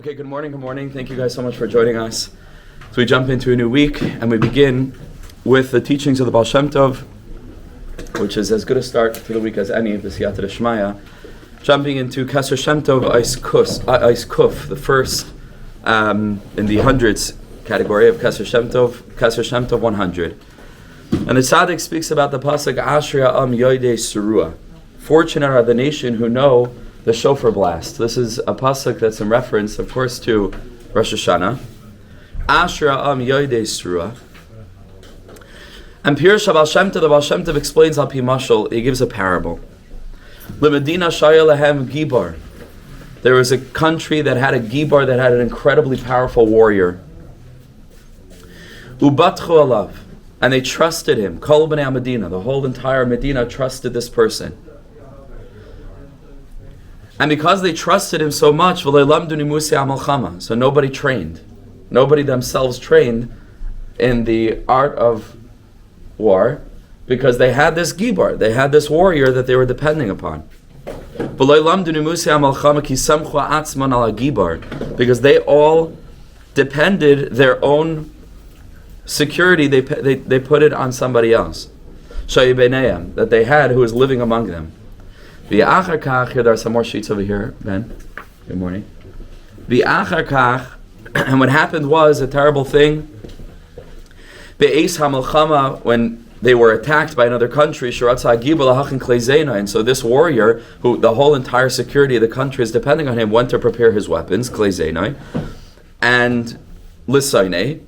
Okay, good morning. Thank you guys so much for joining us. So we jump into a new week, and we begin with the teachings of the Baal Shem Tov, which is as good a start to the week as any of the Siyata D'Shmaya. Jumping into Kesser Shem Tov, Eis Kuf, the first in the hundreds category of Kesser Shem Tov 100. And the tzaddik speaks about the pasuk Ashria Am Yoidei Surua. Fortunate are the nation who know the shofar blast. This is a pasuk that's in reference, of course, to Rosh Hashanah. Ashra Am Yoidei Surua. And Pirush the Baal Shem Tov explains al pi mashal. He gives a parable. L'Medina Shaya Lahem Gibar. There was a country that had a Gibar, that had an incredibly powerful warrior. Ubatchu alav. And they trusted him. Kol b'nei Medina. The whole entire Medina trusted this person. And because they trusted him so much, so nobody trained. Nobody themselves trained in the art of war, because they had this gibar, they had this warrior that they were depending upon. Because they all depended their own security, they put it on somebody else. That they had, who was living among them. Here, there are some more sheets over here, Ben. Good morning. And what happened was a terrible thing. When they were attacked by another country, and so this warrior, who the whole entire security of the country is depending on him, went to prepare his weapons, and lisaynei,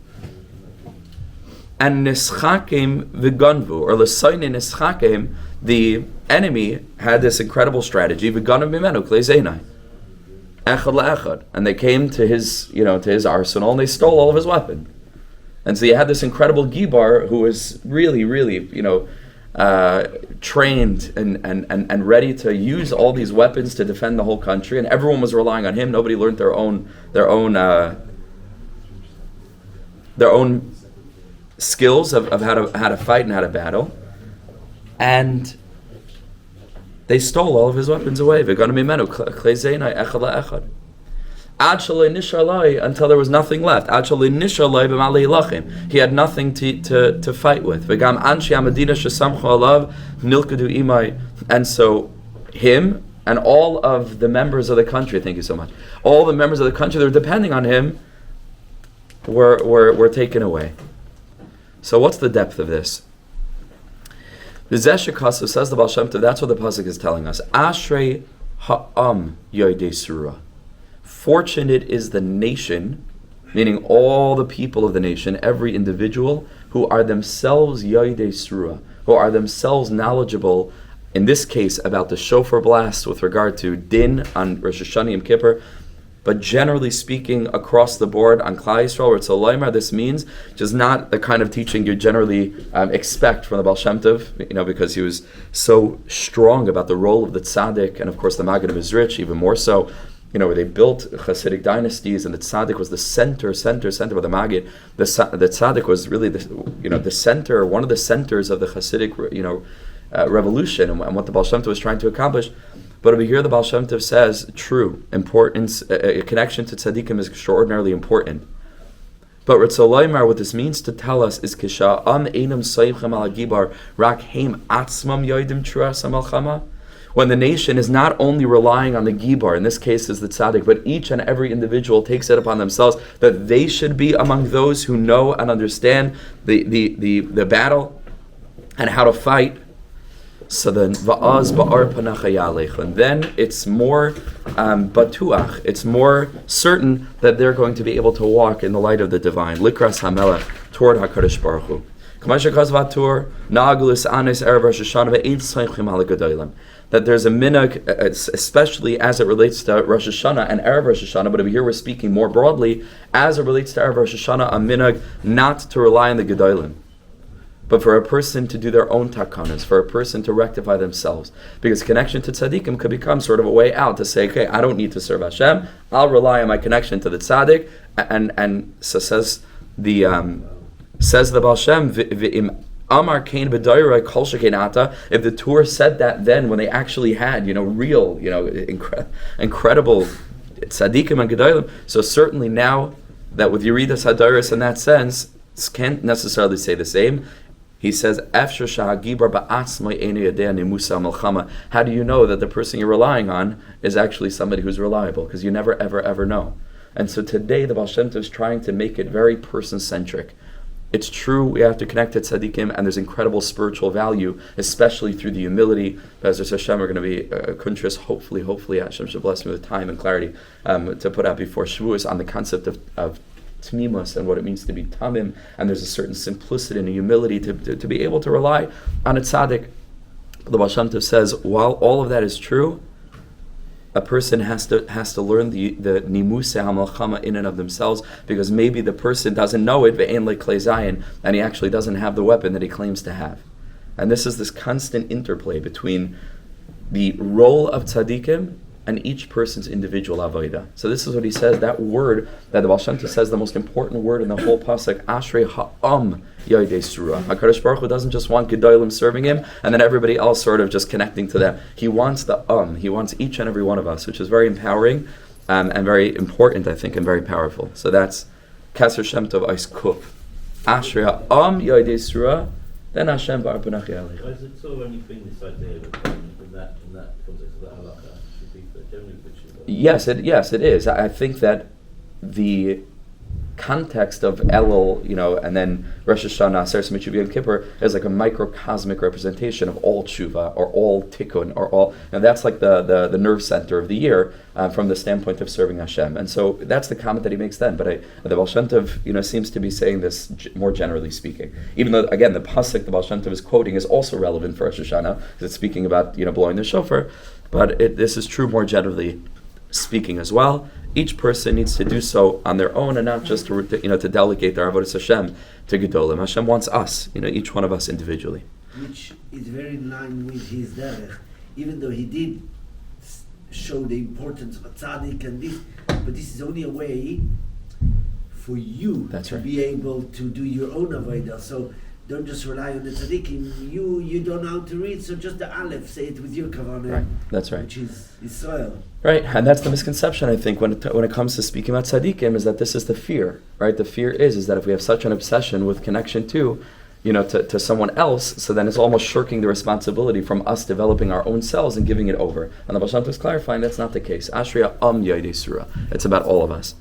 and nischakim v'ganvu, or lisaynei nischakim, the enemy had this incredible strategy, and they came to his arsenal and they stole all of his weapons. And so you had this incredible Gibar who was really, trained and ready to use all these weapons to defend the whole country, and everyone was relying on him. Nobody learned their own skills of how to fight and how to battle. And they stole all of his weapons away. Until there was nothing left. He had nothing to fight with. And so him and all of the members of the country, thank you so much, all the members of the country that were depending on him were taken away. So what's the depth of this? The Zeshikasu says the Baal Shem Tov, that's what the pasuk is telling us. Ashrei ha'am yoidei surah. Fortunate is the nation, meaning all the people of the nation, every individual, who are themselves yoidei surah, who are themselves knowledgeable, in this case, about the shofar blast with regard to din on Rosh Hashanah Yom Kippur. But generally speaking, across the board on Klal Yisrael or Tzolaimar, this means just not the kind of teaching you generally expect from the Baal Shem Tov, because he was so strong about the role of the tzaddik, and of course the Maggid of Mizrich, even more so, where they built Hasidic dynasties, and the tzaddik was the center of the Maggid. The tzaddik was really the center, one of the centers of the Hasidic revolution, and what the Baal Shem Tov was trying to accomplish. But over here, the Baal Shem Tov says, true, importance, a connection to tzaddikim is extraordinarily important. But Ritzolaymar, what this means to tell us is, Kisha am einam soichem al gibar rak heim atzmam yoidim truas amalchama. When the nation is not only relying on the gibar, in this case is the tzaddik, but each and every individual takes it upon themselves that they should be among those who know and understand the battle and how to fight. So then, and then it's more batuach, it's more certain that they're going to be able to walk in the light of the divine. Likras hamelech, toward HaKadosh Baruch Hu. That there's a minhag, especially as it relates to Rosh Hashanah and Erev Rosh Hashanah, but over here we're speaking more broadly, as it relates to Erev Rosh Hashanah, a minhag not to rely on the Gedolim, but for a person to do their own takanas, for a person to rectify themselves. Because connection to tzaddikim could become sort of a way out to say, okay, I don't need to serve Hashem, I'll rely on my connection to the tzaddik, and so says the Baal Shem, Amar Kain B'Daira Kol Shekein Ata. If the Torah said that then, when they actually had, real, incredible tzaddikim and gedolim. So certainly now that with Yeridas Hadaris in that sense, can't necessarily say the same. He says, how do you know that the person you're relying on is actually somebody who's reliable? Because you never, ever, ever know. And so today the Baal Shem Tov is trying to make it very person-centric. It's true, we have to connect to tzaddikim, and there's incredible spiritual value, especially through the humility. As Hashem, we're going to be kuntris, hopefully Hashem should bless me with time and clarity to put out before Shavuos on the concept of tmimus and what it means to be tamim, and there's a certain simplicity and humility to be able to rely on a tzaddik. The Baal Shem Tov says, while all of that is true, a person has to learn the nimuse hamalchama in and of themselves, because maybe the person doesn't know it, ve'en leklei zayin, and he actually doesn't have the weapon that he claims to have. And this is this constant interplay between the role of tzaddikim and each person's individual avodah. So this is what he says, that word that the Baal Shem Tov says, the most important word in the whole pasuk, Ashrei ha'am yodei surah. HaKadosh Baruch Hu doesn't just want gedolim serving him and then everybody else sort of just connecting to them. He wants he wants each and every one of us, which is very empowering and very important, I think, and very powerful. So that's Kesser Shem Tov Eis Kuf. Ashrei ha'am yodei surah, then Hashem ba'arpanach yalech. Why is it so when you bring this idea in that context of that halakha? Yes, it is. I think that the context of Elul, and then Rosh Hashanah, Aseret Mitzvah, Yom Kippur is like a microcosmic representation of all tshuva or all tikkun or all, and that's like the nerve center of the year from the standpoint of serving Hashem. And so that's the comment that he makes then. But the Baal Shem Tov, seems to be saying this more generally speaking. Even though, again, the pasuk the Baal Shem Tov is quoting is also relevant for Rosh Hashanah because it's speaking about blowing the shofar. But this is true more generally speaking as well. Each person needs to do so on their own and not just to delegate their avodas Hashem to gedolim. Hashem wants us, each one of us individually. Which is very in line with his derech, even though he did show the importance of a tzaddik and this, but this is only a way for you be able to do your own avodah. So don't just rely on the tzaddikim. You don't know how to read, so just the aleph, say it with your kavanah. Right, that's right. Which is Israel. Right, and that's the misconception, I think, when it comes to speaking about tzaddikim, is that this is the fear, right? The fear is that if we have such an obsession with connection to someone else, so then it's almost shirking the responsibility from us developing our own selves and giving it over. And the Baal Shem Tov is clarifying that's not the case. Ashriya yodei surah. It's about all of us.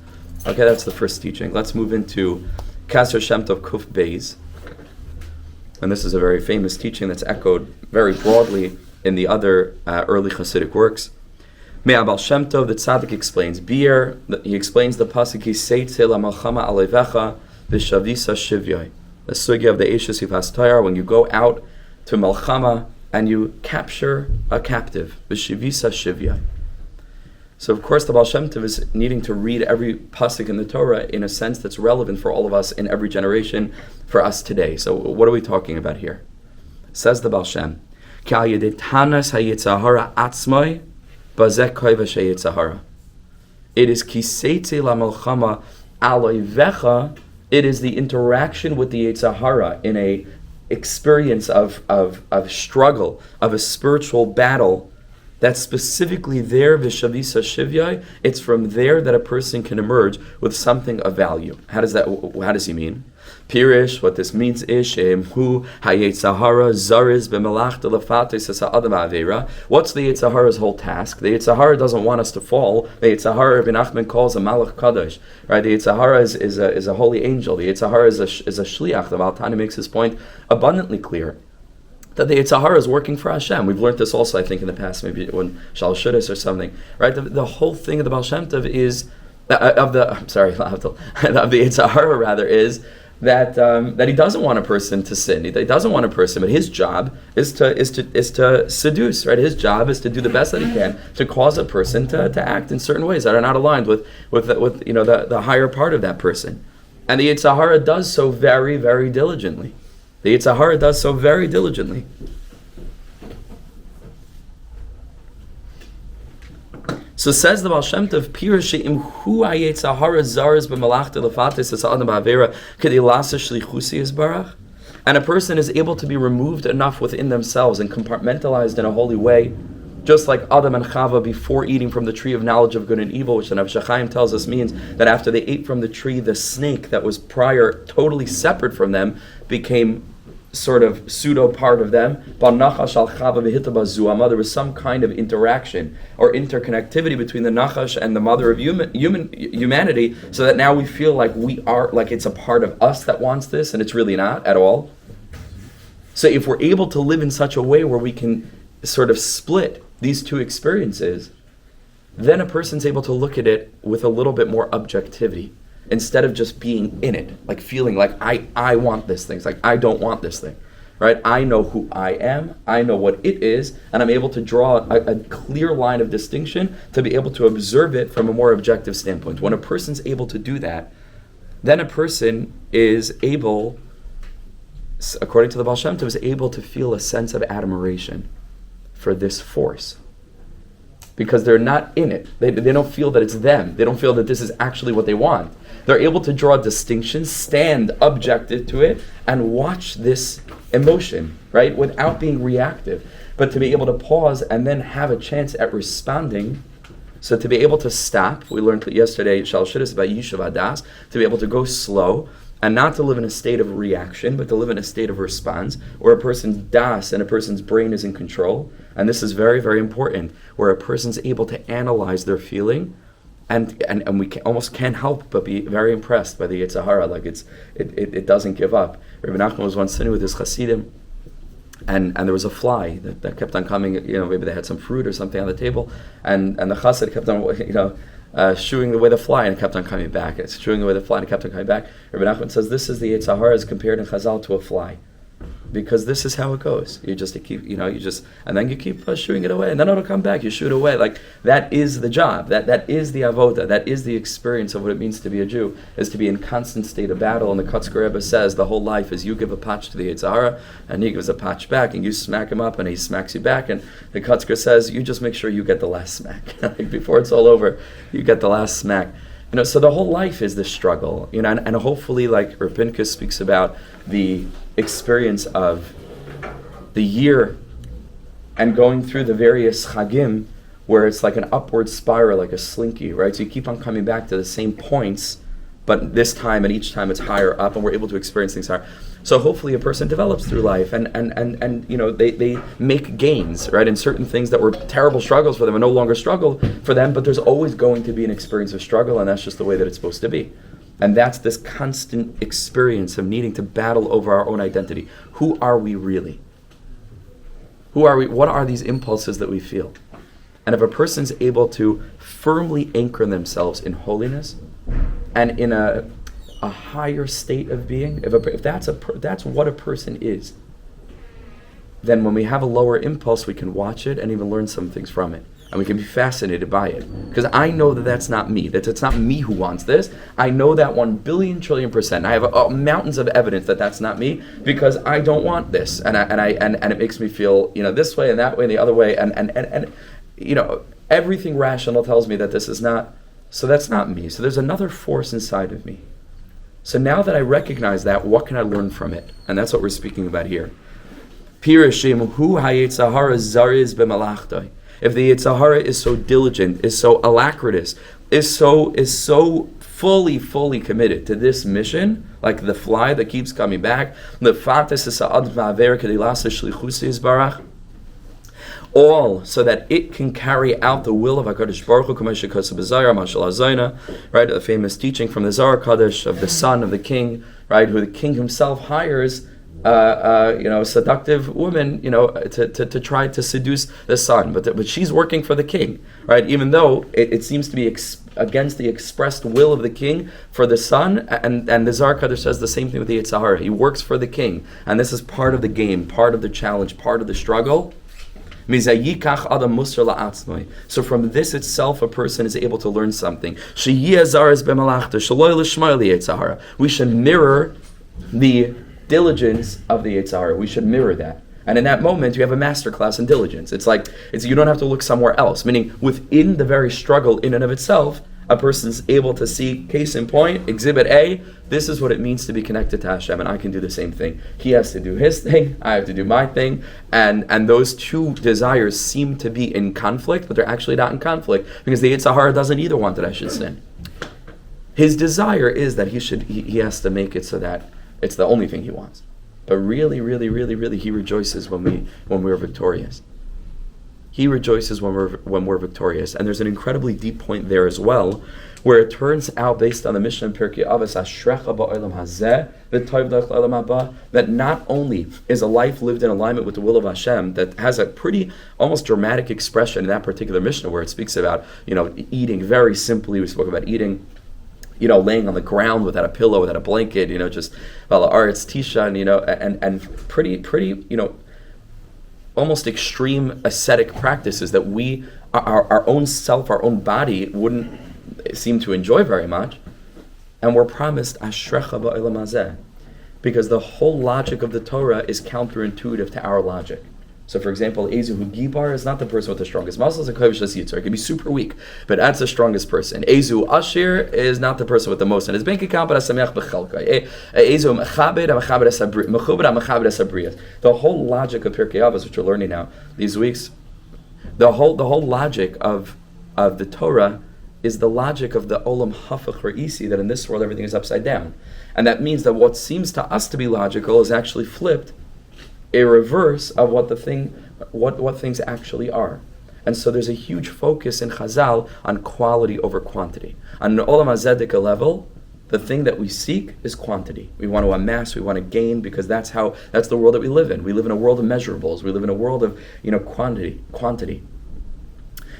Okay, that's the first teaching. Let's move into Kesser Shem Tov Kuf Beis. And this is a very famous teaching that's echoed very broadly in the other early Hasidic works. Me'abal Shem Tov, the tzaddik explains, he explains the pasuk, Yiseitze la'malchama alevecha v'shavisa shivyai. The sugya of the Eishes Yifas Tayar, when you go out to Malchama and you capture a captive, v'shavisa shivyai. So of course the Baal Shem Tov is needing to read every pasuk in the Torah in a sense that's relevant for all of us in every generation for us today. So what are we talking about here? Says the Baal Shem, Ki al yedei tanas ha-Yetzer Hara atzmai bazeh koiva she-Yetzer Hara. It is kiseitze la-malchama aloivecha. It is the interaction with the Yetzer Hara in a experience of struggle, of a spiritual battle. That's specifically there, Vishavisa Shivyai. It's from there that a person can emerge with something of value. How does he mean? Pirish, what this means is Shemhu Hayetzer Hara Zariz B'Melachta Lefatis Adam Avera. What's the Yetzer Hara's whole task? The Yetzer Hara doesn't want us to fall. The Yetzer Hara, Ibn Achman calls a Malach Kadosh. Right? The Yetzer Hara is a holy angel. The Yetzer Hara is a shliach. The Baal Tani makes his point abundantly clear, that the Yetzer Hara is working for Hashem. We've learned this also, I think, in the past, maybe when Shal Shudas or something. Right? The whole thing of the Baal Shem Tov is of the Yetzer Hara rather is that he doesn't want a person to sin. He doesn't want a person, but his job is to seduce. Right? His job is to do the best that he can to cause a person to act in certain ways that are not aligned with the higher part of that person. And the Yetzer Hara does so very, very diligently. The Yetzer Hara does so very diligently. So says the Baal Shem Tov, Pirush she'im hu ha'Yetzer Hara zaris b'malachta lefatis es adam ba'avera k'dei lasa shlichusi yisbarach. And a person is able to be removed enough within themselves and compartmentalized in a holy way Just like Adam and Chava before eating from the tree of knowledge of good and evil, which the Nefesh HaChaim tells us means that after they ate from the tree, the snake that was prior totally separate from them became sort of pseudo part of them. There was some kind of interaction or interconnectivity between the Nachash and the mother of humanity, so that now we feel like we are, like it's a part of us that wants this, and it's really not at all. So if we're able to live in such a way where we can sort of split these two experiences, then a person's able to look at it with a little bit more objectivity, instead of just being in it, like feeling like I want this thing. It's like I don't want this thing, right? I know who I am, I know what it is, and I'm able to draw a clear line of distinction to be able to observe it from a more objective standpoint. When a person's able to do that, then a person is able, according to the Baal Shem Tov, is able to feel a sense of admiration for this force. Because they're not in it. They don't feel that it's them. They don't feel that this is actually what they want. They're able to draw distinctions, stand objective to it, and watch this emotion, right, without being reactive. But to be able to pause and then have a chance at responding. So to be able to stop, we learned yesterday, Shal Shidduch, about Yishuv Hadas, to be able to go slow, and not to live in a state of reaction, but to live in a state of response, where a person's das and a person's brain is in control. And this is very, very important, where a person's able to analyze their feeling, and we almost can't help but be very impressed by the Yetzer Hara, like it doesn't give up. Rabbi Nachman was once sitting with his Hasidim, and there was a fly that kept on coming. Maybe they had some fruit or something on the table, and the Chassid kept on, shooing away the fly, and it kept on coming back. It's shooing away the fly, and it kept on coming back. Rabbi Nachman says this is the Yetzer Hara is compared in Chazal to a fly, because this is how it goes. And then you keep shooing it away, and then it'll come back. You shoot away. Like that is the job. That is the avoda. That is the experience of what it means to be a Jew, is to be in constant state of battle. And the Kotzker Rebbe says the whole life is you give a patch to the Yetzer Hara, and he gives a patch back, and you smack him up, and he smacks you back. And the Kotzker says you just make sure you get the last smack. Like before it's all over, you get the last smack. So the whole life is this struggle, and hopefully, like Rav Pinkus speaks about the experience of the year and going through the various chagim, where it's like an upward spiral, like a slinky, right? So you keep on coming back to the same points, but this time and each time it's higher up, and we're able to experience things higher. So hopefully a person develops through life, and they make gains, right? In certain things that were terrible struggles for them are no longer struggle for them, but there's always going to be an experience of struggle, and that's just the way that it's supposed to be. And that's this constant experience of needing to battle over our own identity. Who are we really? Who are we? What are these impulses that we feel? And if a person's able to firmly anchor themselves in holiness and in a higher state of being, if that's what a person is, then when we have a lower impulse, we can watch it and even learn some things from it. And we can be fascinated by it. Because I know that that's not me. That it's not me who wants this. I know that 1 billion trillion %. I have mountains of evidence that that's not me, because I don't want this. And it makes me feel, this way and that way and the other way. And everything rational tells me that this is not. So that's not me. So there's another force inside of me. So now that I recognize that, what can I learn from it? And that's what we're speaking about here. Pirashim hu hayetzer hara zariz b'malachtai. If the Yetzer Hara is so diligent, is so alacritous, is so fully committed to this mission, like the fly that keeps coming back, all so that it can carry out the will of HaKadosh Baruch Hu, right? The famous teaching from the Zohar Kadosh of the son of the king, right? Who the king himself hires a seductive woman, to try to seduce the son, but she's working for the king, right? Even though it seems to be against the expressed will of the king for the son, and the Zohar Kadosh says the same thing with the Yetzer Hara. He works for the king, and this is part of the game, part of the challenge, part of the struggle. So from this itself, a person is able to learn something. We should mirror the diligence of the Yetzer Hara. We should mirror that. And in that moment, you have a masterclass in diligence. It's you don't have to look somewhere else. Meaning, within the very struggle in and of itself, A person's able to see, case in point, exhibit A, this is what it means to be connected to Hashem, and I can do the same thing. He has to do his thing, I have to do my thing, and those two desires seem to be in conflict, but they're actually not in conflict, because the Yetzer Hara doesn't either want that I should sin. His desire is that he has to make it so that it's the only thing he wants. But really, really, really, really, he rejoices when we're victorious. He rejoices when we're victorious. And there's an incredibly deep point there as well, where it turns out, based on the Mishnah in Pirkei Avos, Ashrecha ba'olam hazeh v'tov lech la'olam haba, that not only is a life lived in alignment with the will of Hashem, that has a pretty almost dramatic expression in that particular Mishnah, where it speaks about, eating very simply. We spoke about eating, laying on the ground without a pillow, without a blanket, just aretz tisha, and pretty, almost extreme ascetic practices that we, our own self, our own body, wouldn't seem to enjoy very much. And we're promised Ashrecha ba'olam hazeh, because the whole logic of the Torah is counterintuitive to our logic. So, for example, Ezu Gibar is not the person with the strongest muscles. A Kovish Yetzer. It can be super weak, but that's the strongest person. Ezu Ashir is not the person with the most in his bank account, but Asameach B'chalka. Ezu Mechabed, Mechabed Esabriyas. The whole logic of Pirkei Avos, which we're learning now these weeks, the whole logic of the Torah is the logic of the Olam Hafach Ra'isi, that in this world everything is upside down, and that means that what seems to us to be logical is actually flipped, a reverse of what things actually are. And so there's a huge focus in Chazal on quality over quantity. On an Olam Hazedika level, the thing that we seek is quantity. We want to amass, we want to gain, because that's the world that we live in. We live in a world of measurables. We live in a world of quantity.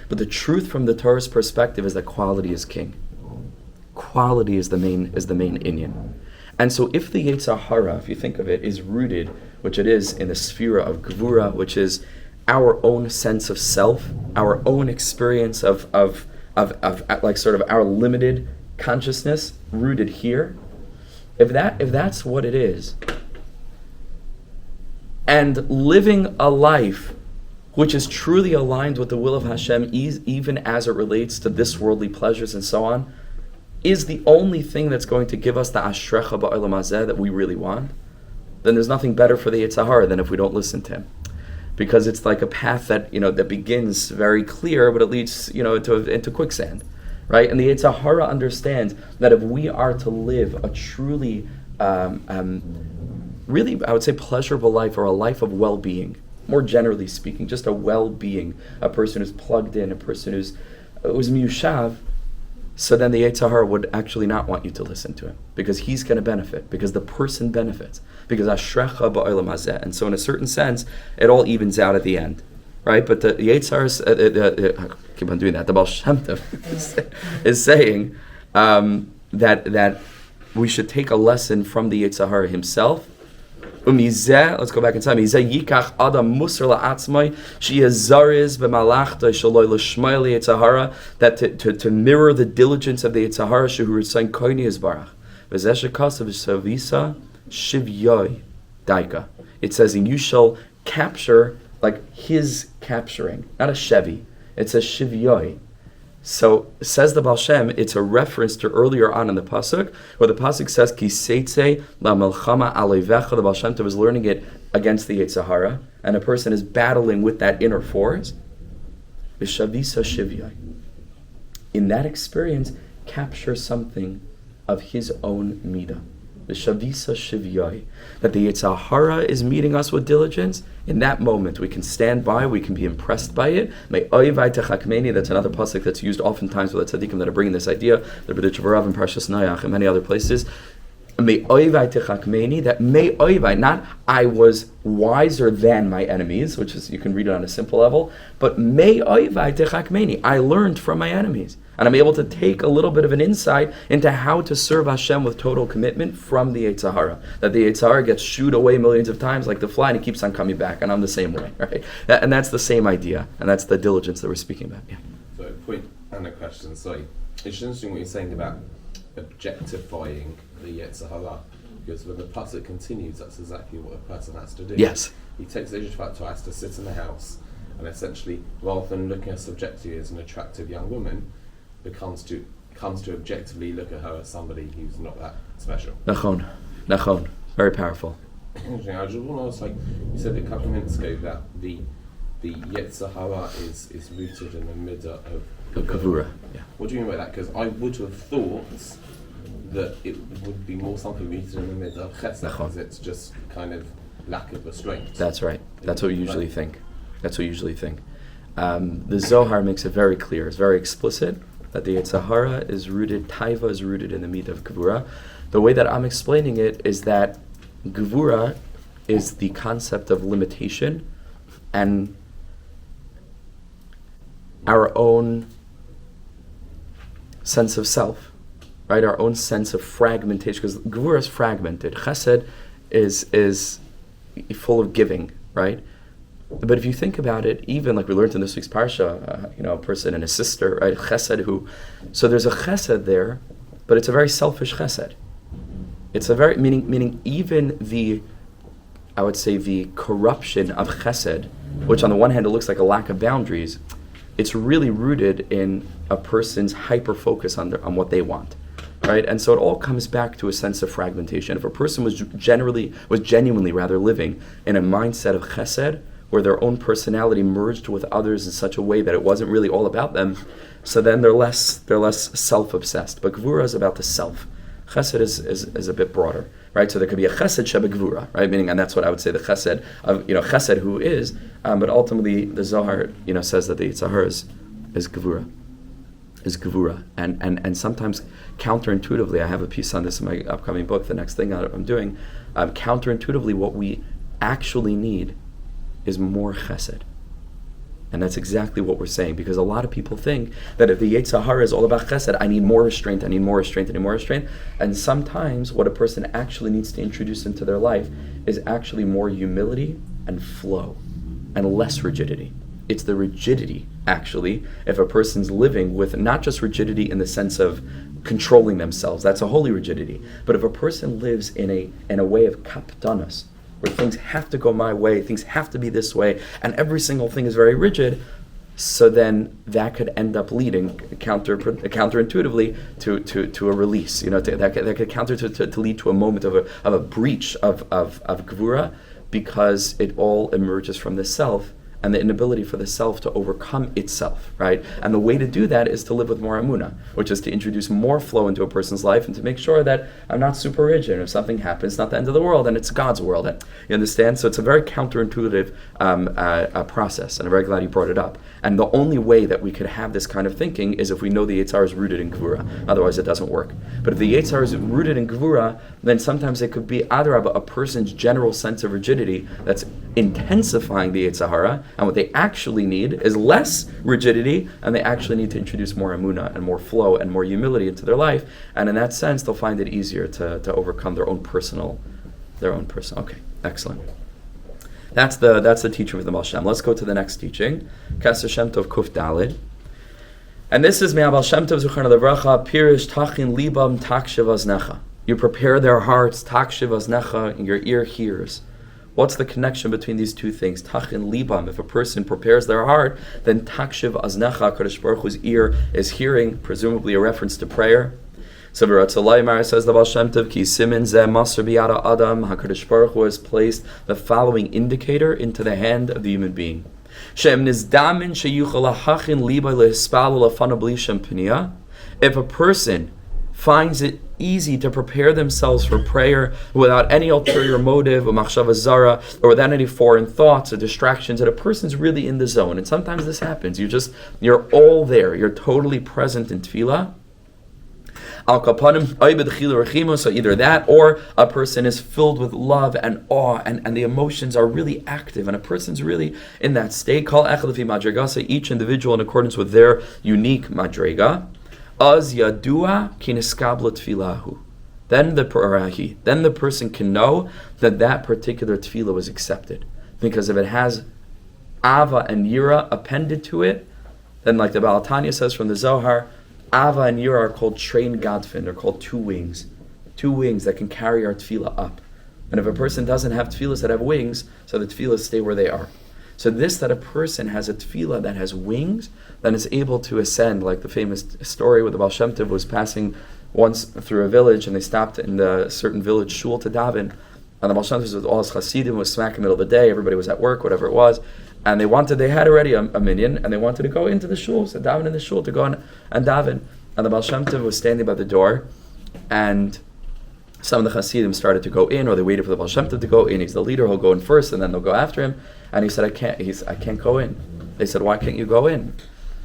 But the truth from the Torah's perspective is that quality is king. Quality is the main inyan. And so if the Yetzer Hara, if you think of it, is rooted, which it is, in the sphera of Gevura, which is our own sense of self, our own experience of like sort of our limited consciousness rooted here, if that's what it is, and living a life which is truly aligned with the will of Hashem, even as it relates to this worldly pleasures and so on, is the only thing that's going to give us the Ashrecha ba'olam hazeh that we really want, then there's nothing better for the Yetzer Hara than if we don't listen to him. Because it's like a path that that begins very clear, but it leads into quicksand, right? And the Yetzer Hara understands that if we are to live a truly, really, I would say, pleasurable life, or a life of well-being, more generally speaking, just a well-being, a person who's plugged in, a person who's miyushav, so then the Yetzer Hara would actually not want you to listen to him, because he's going to benefit, because the person benefits, because Ashrecha ba'olam hazeh. And so in a certain sense, it all evens out at the end, right? But the Yetzer Hara, keep on doing that, the Baal Shem Tov is saying that we should take a lesson from the Yetzer Hara himself. Let's go back in time. Yikach adam musar la'atzmai sheyazariz b'malachta shaloi l'shmai Yetzer Hara, that to mirror the diligence of the Yetzer Hara shehu ritzayin koini yizbarach v'zeh shekasav v'savisa shivyoi daika. It says, and you shall capture, like his capturing, not a Chevy. It says shivyoi. So, says the Baal Shem, it's a reference to earlier on in the Pasuk, where the Pasuk says, Ki seitze la melchama alevecha. The Baal Shem Tov is learning it against the Yetzer Hara, and a person is battling with that inner force. V'shavisa shivyai. In that experience, capture something of his own midah. V'shavisa shivyai. That the Yetzer Hara is meeting us with diligence. In that moment, we can stand by, we can be impressed by it. May oivai techakmeni. That's another pasuk that's used oftentimes with the tzaddikim that are bringing this idea. The B'dei Chuvarav and Parshas Noach and many other places. May oivai techakmeni. That may oivai, not I was wiser than my enemies, which is, you can read it on a simple level, but may oivai techakmeni. I learned from my enemies. And I'm able to take a little bit of an insight into how to serve Hashem with total commitment from the Yetzer Hara. That the Yetzer Hara gets shooed away millions of times like the fly, and he keeps on coming back. And I'm the same way, right? And that's the same idea, and that's the diligence that we're speaking about. Yeah. So, point and a question. Sorry, it's interesting what you're saying about objectifying the Yetzer Hara, because when the pasuk continues, that's exactly what a person has to do. Yes. He takes the Ishvat has to sit in the house, and essentially, rather than looking as subjectively as an attractive young woman, becomes to comes to objectively look at her as somebody who's not that special. Nachon. Very powerful. Interesting. I just want to ask, like you said a couple of minutes ago, that the Yetzer Hara is rooted in the middle of Kavura. Yeah. What do you mean by that? Because I would have thought that it would be more something rooted in the middle of Chesed, because it's just kind of lack of restraint. That's right. That's what we usually think. The Zohar makes it very clear. It's very explicit that the Yetzer Hara is rooted. Taiva is rooted in the midah of Kavura. The way that I'm explaining it is that Gevura is the concept of limitation and our own sense of self, right? Our own sense of fragmentation, because Gevura is fragmented. Chesed is full of giving, right? But if you think about it, even like we learned in this week's parsha, a person and a sister, right? Chesed so there's a chesed there, but it's a very selfish chesed. It's a very, meaning even I would say the corruption of chesed, which on the one hand it looks like a lack of boundaries, it's really rooted in a person's hyper-focus on what they want, right? And so it all comes back to a sense of fragmentation. If a person was genuinely living in a mindset of chesed, where their own personality merged with others in such a way that it wasn't really all about them, so then they're less self-obsessed. But Gevura is about the self. Chesed is a bit broader, right? So there could be a chesed sheba gevura, right? Meaning, and that's what I would say the chesed of chesed who is, but ultimately the Zohar says that the Yetzer Hara is gevura, and sometimes counterintuitively, I have a piece on this in my upcoming book. The next thing I'm doing, counterintuitively, what we actually need is more chesed. And that's exactly what we're saying, because a lot of people think that if the Yetzer Hara is all about chesed, I need more restraint. And sometimes what a person actually needs to introduce into their life is actually more humility and flow and less rigidity. It's the rigidity, actually, if a person's living with not just rigidity in the sense of controlling themselves, that's a holy rigidity, but if a person lives in a way of kapdanos, where things have to go my way, things have to be this way, and every single thing is very rigid, so then that could end up leading counterintuitively to a release. That could counter to lead to a moment of a breach of Gevura, because it all emerges from the self and the inability for the self to overcome itself, right? And the way to do that is to live with more amunah, which is to introduce more flow into a person's life and to make sure that I'm not super rigid. If something happens, it's not the end of the world, and it's God's world. You understand? So it's a very counterintuitive process, and I'm very glad you brought it up. And the only way that we could have this kind of thinking is if we know the Yetzer Hara is rooted in Gevura. Otherwise, it doesn't work. But if the Yetzer Hara is rooted in Gevura, then sometimes it could be a person's general sense of rigidity that's intensifying the Yetzer Hara, and what they actually need is less rigidity, and they actually need to introduce more amunah and more flow and more humility into their life. And in that sense, they'll find it easier to overcome their own personal. Okay, excellent. That's the teaching of the Baal Shem. Let's go to the next teaching, Kesser Shem Tov Kuf Daled. And this is Me'al Baal Shem Tov Zuchar Levracha Pirish Tachin Libam Takshiv Aznecha. You prepare their hearts, Takshiv Aznecha, and your ear hears. What's the connection between these two things? Tachin Libam, if a person prepares their heart, then Takshiv Aznecha, Kadosh Baruch Hu's ear is hearing, presumably a reference to prayer. So V'Ratzalai says the Baal Shem Tov, Ki Simin Zeh Maser B'Yada Adam, HaKadosh Baruch Hu has placed the following indicator into the hand of the human being. Shem Nizdamin Sheyuchal Hachin Liba Lehispal Lafana Bli Shem Piniya. If a person finds it easy to prepare themselves for prayer without any ulterior motive or machshava zara, or without any foreign thoughts or distractions, that a person's really in the zone. And sometimes this happens. You're all there. You're totally present in tefillah. Al kapanim, so either that or a person is filled with love and awe, and the emotions are really active, and a person's really in that state. Kol echad lefi madrega, each individual in accordance with their unique madrega. Az yadua ki niskabla tfilahu. Then the person can know that particular tefillah was accepted, because if it has ava and yira appended to it, then like the Baal Tanya says from the Zohar, ava and yira are called train gadfin. They're called two wings that can carry our tefillah up. And if a person doesn't have tefillahs that have wings, so the tefillahs stay where they are. So this, that a person has a tefillah that has wings, then is able to ascend, like the famous story where the Baal Shem Tov was passing once through a village, and they stopped in the certain village shul to daven, and the Baal Shem Tov was with all his chassidim, was smack in the middle of the day, everybody was at work, whatever it was, and they had already a minyan, and they wanted to go into the shul, so daven in the shul, to go and daven, and the Baal Shem Tov was standing by the door, and some of the Hasidim started to go in, or they waited for the Baal Shem Tov to go in. He's the leader; he'll go in first, and then they'll go after him. And he said, "I can't. I can't go in." They said, "Why can't you go in?"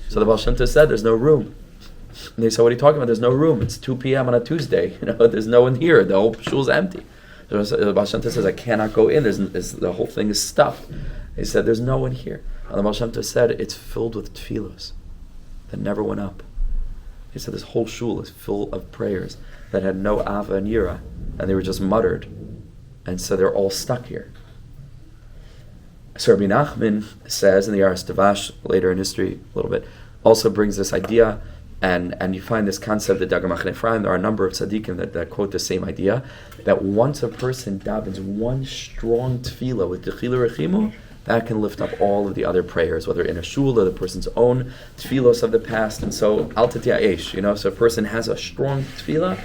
So the Baal Shem Tov said, "There's no room." And they said, "What are you talking about? There's no room. It's 2 p.m. on a Tuesday. There's no one here. The whole shul's empty." So the Baal Shem Tov says, "I cannot go in. The whole thing is stuffed." He said, "There's no one here." And the Baal Shem Tov said, "It's filled with tefillos that never went up." He said, "This whole shul is full of prayers that had no ava and yira, and they were just muttered, and so they're all stuck here." So Rabbi Nachman says in the Aras Tavash, later in history a little bit, also brings this idea, and you find this concept that Dagar Machane Ephraim, there are a number of tzaddikim that quote the same idea, that once a person davens one strong tefillah with Techila Rechimu, that can lift up all of the other prayers, whether in a shul or the person's own tefillos of the past. And so, al titya eish, so a person has a strong tefillah.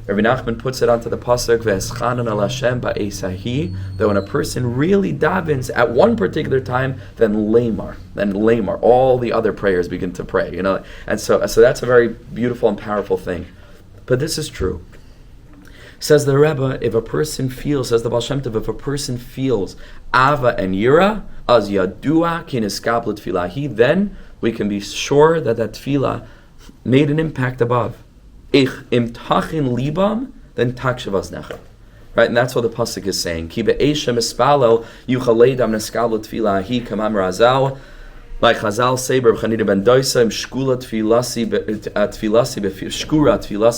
Rabbi Nachman puts it onto the pasuk, V'eschanan al Hashem ba'esahi, that when a person really davens at one particular time, then lamar, all the other prayers begin to pray, And so that's a very beautiful and powerful thing. But this is true. Says the Rebbe, says the Baal Shem Tov, if a person feels ava and yira, az yadua ki niskabla tfilahi, then we can be sure that tefillah made an impact above. Ich imtachin libam, then takshavas necha. Right, and that's what the pasuk is saying. Ki be'eshem espalel yuchaledam niskabla tfilahi kamam razal. Like Chazal say, Reb Chanina ben Doisa, shkura tfilasi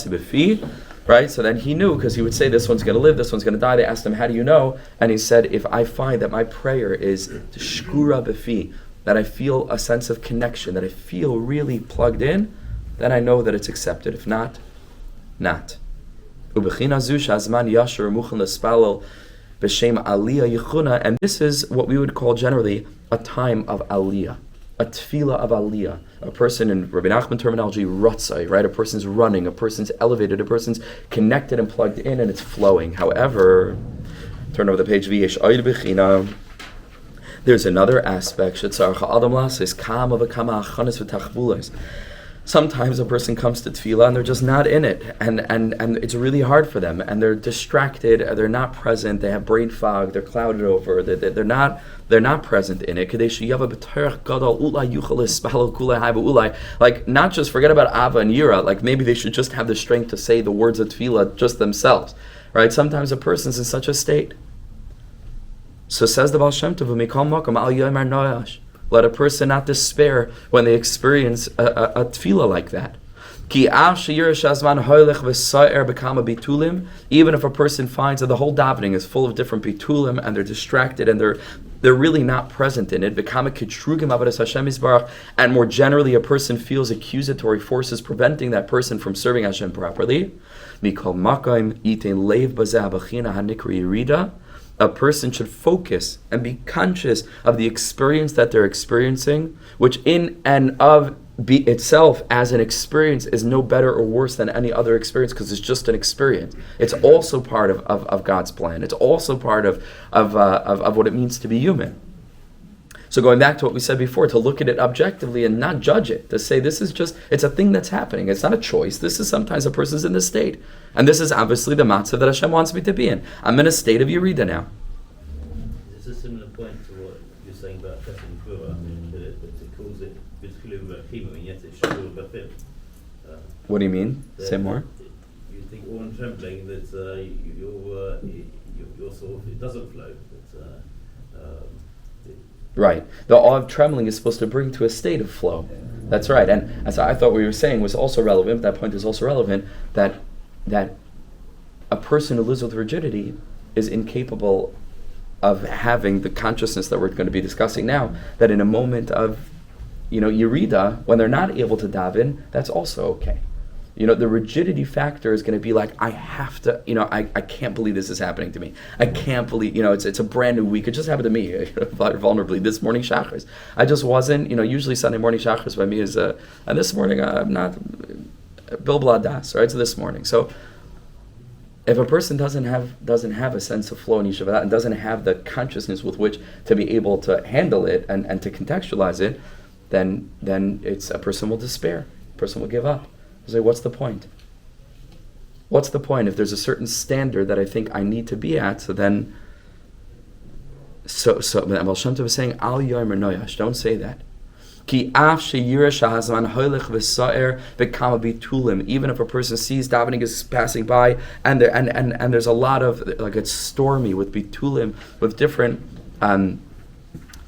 befi. Right, so then he knew, because he would say, this one's going to live, this one's going to die. They asked him, how do you know? And he said, if I find that my prayer is shkura befi, that I feel a sense of connection, that I feel really plugged in, then I know that it's accepted. If not, not. And this is what we would call generally a time of aliyah, a tefillah of aliyah. A person, in Rabbi Nachman terminology, ratzai, right? A person's running, a person's elevated, a person's connected and plugged in, and it's flowing. However, turn over the page, there's another aspect. Sometimes a person comes to tefillah and they're just not in it, and it's really hard for them, and they're distracted, they're not present, they have brain fog, they're clouded over, they're not present in it. Like, not just forget about Ava and Yira, like maybe they should just have the strength to say the words of tefillah just themselves, right? Sometimes a person's in such a state. So says the Baal Shem Tov, let a person not despair when they experience a tefillah like that. Even if a person finds that the whole davening is full of different bitulim, and they're distracted, and they're really not present in it, and more generally a person feels accusatory forces preventing that person from serving Hashem properly, a person should focus and be conscious of the experience that they're experiencing, which in and of itself as an experience is no better or worse than any other experience, because it's just an experience. It's also part of God's plan. It's also part of what it means to be human. So going back to what we said before, to look at it objectively and not judge it, to say this is just, it's a thing that's happening. It's not a choice. This is sometimes a person's in this state. And this is obviously the matzah that Hashem wants me to be in. I'm in a state of Yerida now. It's a similar point to what you're saying about Kesser Shem Tov, that it calls it B'tchilu B'chim, and yet it's shiur B'fim. What do you mean? Say more. You think all in trembling that you're sort of, it doesn't flow. Right. The awe of trembling is supposed to bring to a state of flow. That's right. And as I thought what we were saying was also relevant, that point is also relevant, that a person who lives with rigidity is incapable of having the consciousness that we're going to be discussing now, that in a moment of, Yerida, when they're not able to daven, that's also okay. The rigidity factor is going to be like, I have to, I can't believe this is happening to me. I can't believe, it's a brand new week. It just happened to me, vulnerably, this morning Shachris. I just wasn't, usually Sunday morning Shachris by me is, and this morning I'm not, Bilbla Das, right? So this morning. So if a person doesn't have a sense of flow in Yeshiva and doesn't have the consciousness with which to be able to handle it and to contextualize it, then it's a person will despair. A person will give up. Say, what's the point? What's the point if there's a certain standard that I think I need to be at? So Baal Shem Tov is saying, Al Yomer Noyash, don't say that. Ki af sheyira shahazman hoylech v'sa'er v'kama bitulim. Even if a person sees davening is passing by, and there's a lot of, like, it's stormy with bitulim, with different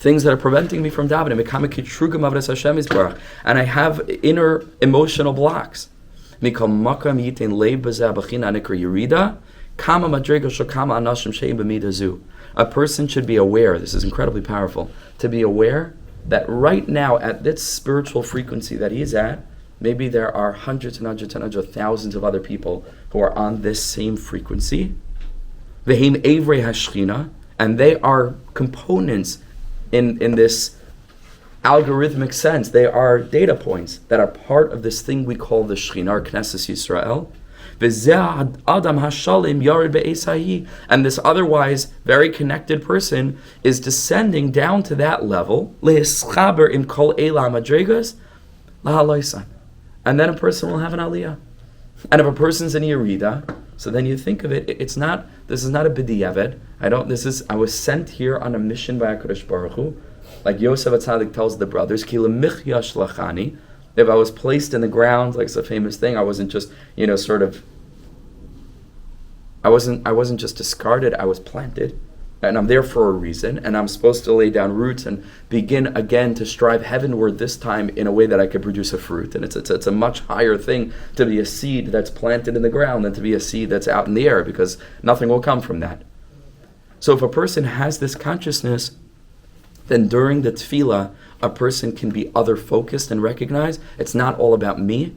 things that are preventing me from davening. And I have inner emotional blocks. A person should be aware, this is incredibly powerful, to be aware that right now at this spiritual frequency that he's at, maybe there are hundreds and hundreds and hundreds of thousands of other people who are on this same frequency. And they are components in this algorithmic sense. They are data points that are part of this thing we call the Shechina, or Knesset Yisrael. And this otherwise very connected person is descending down to that level. And then a person will have an aliyah. And if a person's in Yerida, so then you think of it, this is not a b'diavad. I was sent here on a mission by HaKadosh Baruch Hu. Like Yosef HaTzadik tells the brothers, Ki l'michya shlachani. If I was placed in the ground, like it's a famous thing, I wasn't just, I wasn't just discarded, I was planted. And I'm there for a reason, and I'm supposed to lay down roots and begin again to strive heavenward, this time in a way that I could produce a fruit. And it's a much higher thing to be a seed that's planted in the ground than to be a seed that's out in the air, because nothing will come from that. So if a person has this consciousness, then during the tefillah, a person can be other focused and recognize it's not all about me.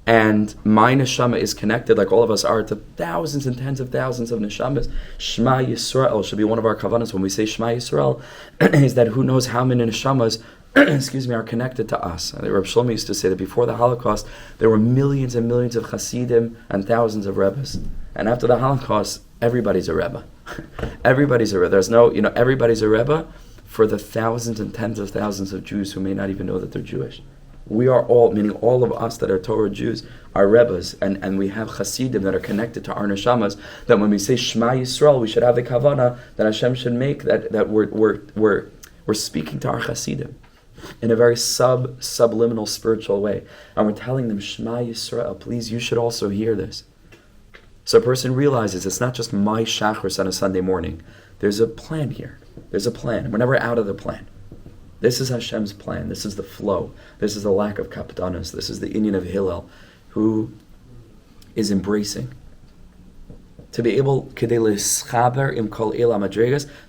And my neshama is connected, like all of us are, to thousands and tens of thousands of neshamas. Shema Yisrael should be one of our kavanas when we say Shema Yisrael, is that who knows how many neshamas are connected to us. Rabbi Shlomo used to say that before the Holocaust, there were millions and millions of Hasidim and thousands of Rebbes. And after the Holocaust, everybody's a Rebbe. Everybody's a Rebbe. There's no, everybody's a Rebbe for the thousands and tens of thousands of Jews who may not even know that they're Jewish. We are all, meaning all of us that are Torah Jews, are Rebbes, and we have Hasidim that are connected to our neshamas, that when we say Shema Yisrael, we should have the kavanah that Hashem should make, that we're speaking to our Hasidim in a very subliminal spiritual way. And we're telling them, Shema Yisrael, please, you should also hear this. So a person realizes it's not just my shachris on a Sunday morning. There's a plan here. There's a plan. We're never out of the plan. This is Hashem's plan. This is the flow. This is the lack of kapdanas. This is the inyan of Hillel, who is embracing. To be able, to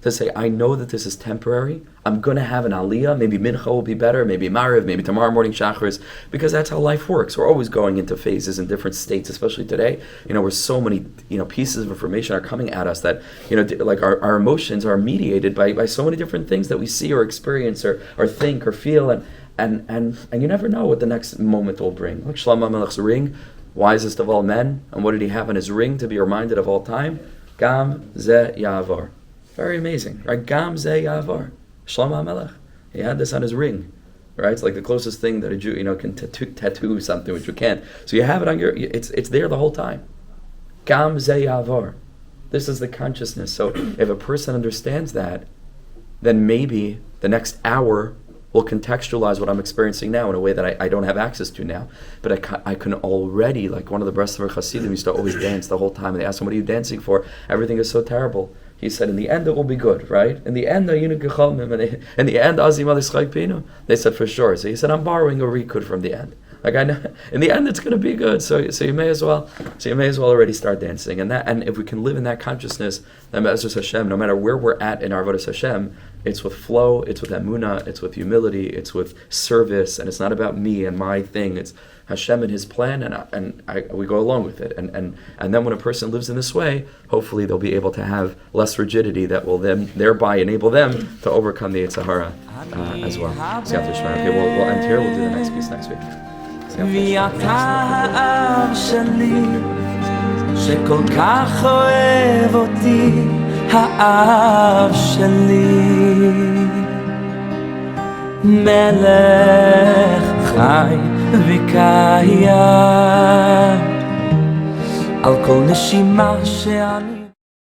say, I know that this is temporary. I'm going to have an aliyah. Maybe mincha will be better. Maybe mariv. Maybe tomorrow morning shachris. Because that's how life works. We're always going into phases in different states, especially today. Where so many pieces of information are coming at us that like our emotions are mediated by so many different things that we see or experience or think or feel, and you never know what the next moment will bring. Like Shlomo Melech's ring, wisest of all men, and what did he have on his ring to be reminded of all time? Gam ze ya'avor. Very amazing, right? Gam ze ya'avor. Shlomo Melech, he had this on his ring, right? It's like the closest thing that a Jew, can tattoo something, which you can't. So you have it on your, it's there the whole time. Gam ze ya'avor. This is the consciousness. So if a person understands that, then maybe the next hour will contextualize what I'm experiencing now in a way that I don't have access to now. But I can already, like one of the Breslauer Hasidim used to always dance the whole time. And they asked him, what are you dancing for? Everything is so terrible. He said, in the end it will be good, right? In the end, they said, for sure. So he said, I'm borrowing a rikud from the end. Like I know, in the end it's going to be good. So you may as well already start dancing. And if we can live in that consciousness, then Be'ezus Hashem, no matter where we're at in our Avodas Hashem, it's with flow, it's with emunah, it's with humility, it's with service, and it's not about me and my thing. Hashem and His plan, and we go along with it. And then when a person lives in this way, hopefully they'll be able to have less rigidity that will then thereby enable them to overcome the Yetzer Hara as well. Okay, we'll end here. We'll do the next piece next week. שכל כך אוהב אותי האב שלי מלך חי וקיים על כל נשימה שאני